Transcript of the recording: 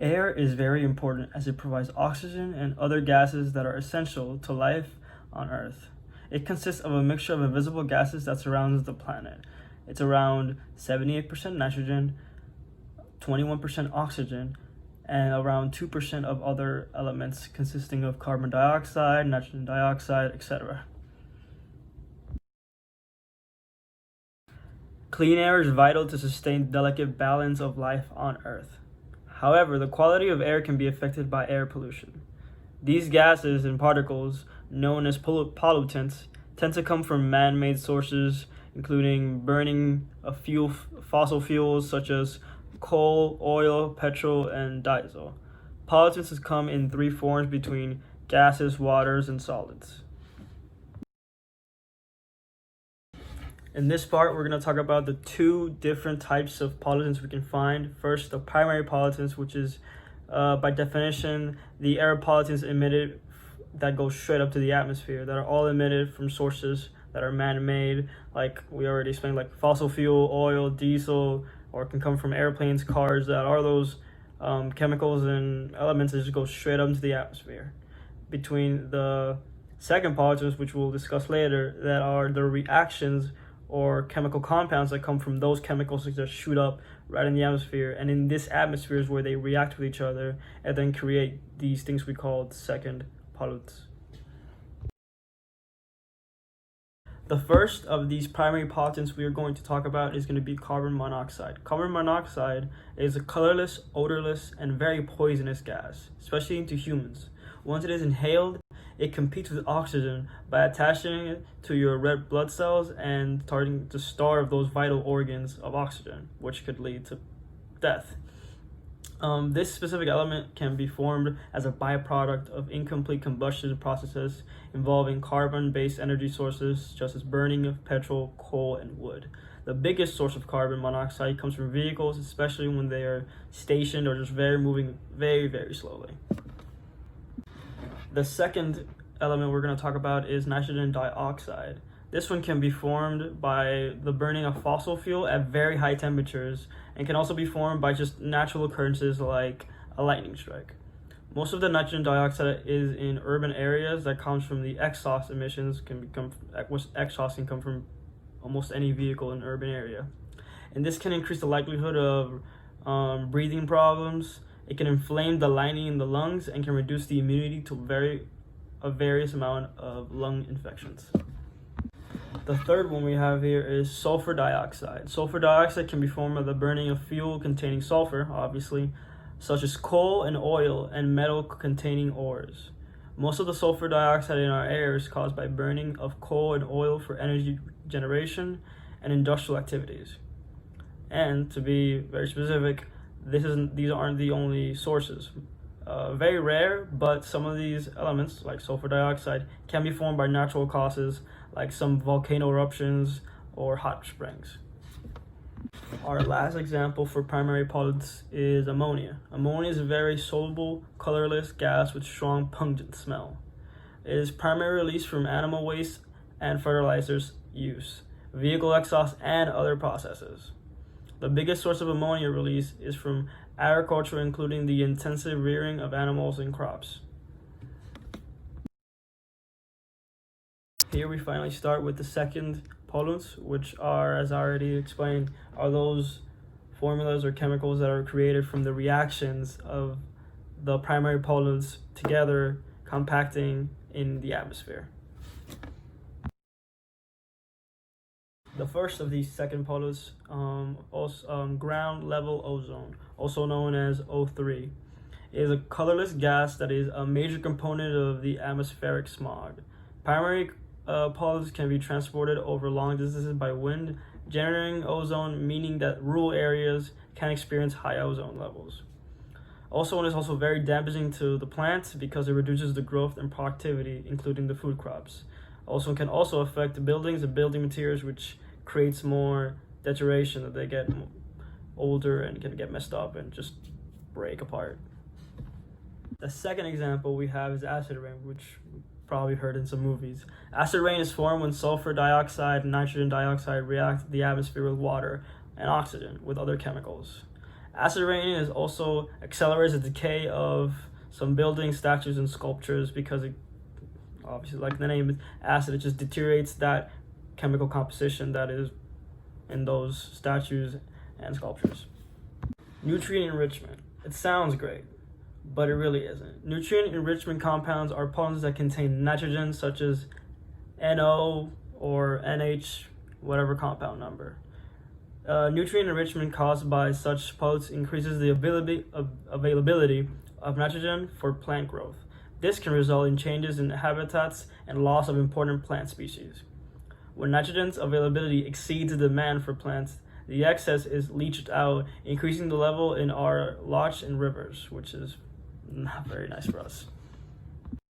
Air is very important as it provides oxygen and other gases that are essential to life on Earth. It consists of a mixture of invisible gases that surrounds the planet. It's around 78% nitrogen, 21% oxygen, and around 2% of other elements consisting of carbon dioxide, nitrogen dioxide, etc. Clean air is vital to sustain the delicate balance of life on Earth. However, the quality of air can be affected by air pollution. These gases and particles, known as pollutants, tend to come from man-made sources, including burning of fossil fuels such as coal, oil, petrol, and diesel. Pollutants come in three forms between gases, waters, and solids. In this part, we're going to talk about the two different types of pollutants we can find. First, the primary pollutants, which is, by definition, the air pollutants emitted that go straight up to the atmosphere, that are all emitted from sources that are man-made, like we already explained, like fossil fuel, oil, diesel, or it can come from airplanes, cars, that are those chemicals and elements that just go straight up into the atmosphere. Between the second pollutants, which we'll discuss later, that are the reactions or chemical compounds that come from those chemicals that just shoot up right in the atmosphere, and in this atmosphere is where they react with each other and then create these things we call second pollutants. The first of these primary pollutants we are going to talk about is going to be carbon monoxide. Carbon monoxide is a colorless, odorless, and very poisonous gas, especially to humans. Once it is inhaled, it competes with oxygen by attaching it to your red blood cells and starting to starve those vital organs of oxygen, which could lead to death. This specific element can be formed as a byproduct of incomplete combustion processes involving carbon-based energy sources such as burning of petrol, coal, and wood. The biggest source of carbon monoxide comes from vehicles, especially when they are stationed or just moving very, very slowly. The second element we're going to talk about is nitrogen dioxide. This one can be formed by the burning of fossil fuel at very high temperatures and can also be formed by just natural occurrences like a lightning strike. Most of the nitrogen dioxide is in urban areas that comes from the exhaust emissions. Exhaust can come from almost any vehicle in an urban area. And this can increase the likelihood of breathing problems. It can inflame the lining in the lungs and can reduce the immunity to a various amount of lung infections. The third one we have here is sulfur dioxide. Sulfur dioxide can be formed by the burning of fuel containing sulfur, obviously, such as coal and oil and metal containing ores. Most of the sulfur dioxide in our air is caused by burning of coal and oil for energy generation and industrial activities. And to be very specific, these aren't the only sources. Very rare, but some of these elements, like sulfur dioxide, can be formed by natural causes, like some volcano eruptions or hot springs. Our last example for primary pollutants is ammonia. Ammonia is a very soluble, colorless gas with strong, pungent smell. It is primarily released from animal waste and fertilizers use, vehicle exhaust, and other processes. The biggest source of ammonia release is from agriculture, including the intensive rearing of animals and crops. Here we finally start with the second pollutants, which are, as I already explained, are those formulas or chemicals that are created from the reactions of the primary pollutants together compacting in the atmosphere. The first of these second pollutants, ground level ozone, also known as O3, is a colorless gas that is a major component of the atmospheric smog. Primary pollutants can be transported over long distances by wind, generating ozone, meaning that rural areas can experience high ozone levels. Ozone is also very damaging to the plants because it reduces the growth and productivity, including the food crops. Ozone can also affect the buildings and building materials, which creates more deterioration, that they get older and can get messed up and just break apart. The second example we have is acid rain, which you've probably heard in some movies. Acid rain is formed when sulfur dioxide and nitrogen dioxide react in the atmosphere with water and oxygen with other chemicals. Acid rain is also accelerates the decay of some buildings, statues, and sculptures because it, obviously, like the name, acid, it just deteriorates that chemical composition that is in those statues and sculptures. Nutrient enrichment. It sounds great, but it really isn't. Nutrient enrichment compounds are pollutants that contain nitrogen, such as NO or NH, whatever compound number. Nutrient enrichment caused by such pollutants increases the availability of nitrogen for plant growth. This can result in changes in habitats and loss of important plant species. When nitrogen's availability exceeds the demand for plants, the excess is leached out, increasing the level in our lochs and rivers, which is not very nice for us.